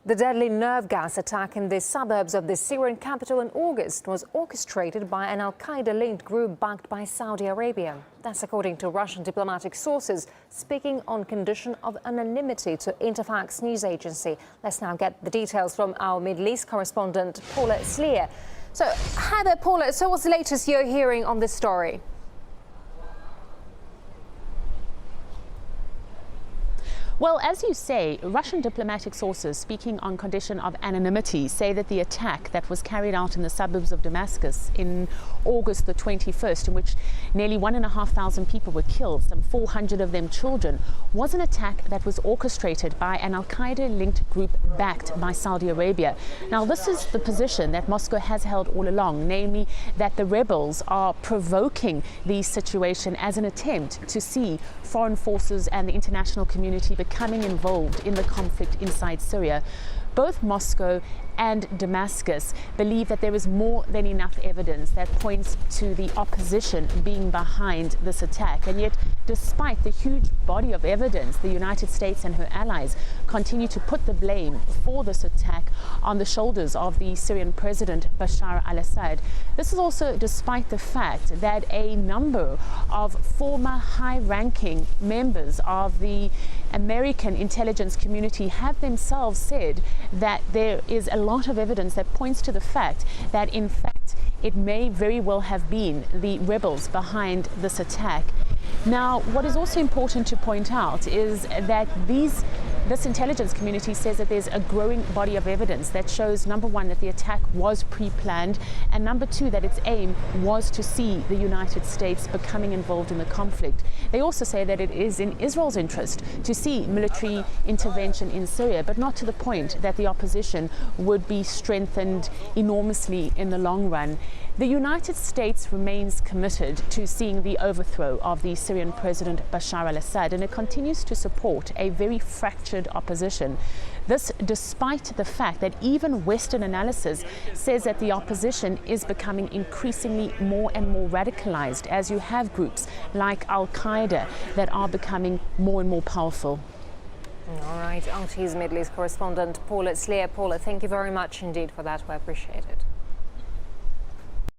The deadly nerve gas attack in the suburbs of the Syrian capital in August was orchestrated by an al-Qaeda-linked group backed by Saudi Arabia. That's according to Russian diplomatic sources, speaking on condition of anonymity to Interfax news agency. Let's now get the details from our Middle East correspondent, Paula Slier. So, hi there, Paula. So what's the latest you're hearing on this story? Well, as you say, Russian diplomatic sources speaking on condition of anonymity say that the attack that was carried out in the suburbs of Damascus in August the 21st, in which nearly 1,500 people were killed, some 400 of them children, was an attack that was orchestrated by an al-Qaeda-linked group backed by Saudi Arabia. Now, this is the position that Moscow has held all along, namely that the rebels are provoking the situation as an attempt to see foreign forces and the international community becoming involved in the conflict inside Syria. Both Moscow and Damascus believe that there is more than enough evidence that points to the opposition being behind this attack. And yet, despite the huge body of evidence, the United States and her allies continue to put the blame for this attack on the shoulders of the Syrian President Bashar al-Assad. This is also despite the fact that a number of former high-ranking members of the American intelligence community have themselves said that there is a lot of evidence that points to the fact that, in fact, it may very well have been the rebels behind this attack. Now, what is also important to point out is that this intelligence community says that there's a growing body of evidence that shows, number one, that the attack was pre-planned, and number two, that its aim was to see the United States becoming involved in the conflict. They also say that it is in Israel's interest to see military intervention in Syria, but not to the point that the opposition would be strengthened enormously in the long run. The United States remains committed to seeing the overthrow of the Syrian President Bashar al-Assad, and it continues to support a very fractured opposition. This despite the fact that even Western analysis says that the opposition is becoming increasingly more and more radicalized, as you have groups like Al-Qaeda that are becoming more and more powerful. All right, RT's Middle East correspondent Paula Slier. Paula, thank you very much indeed for that. We appreciate it.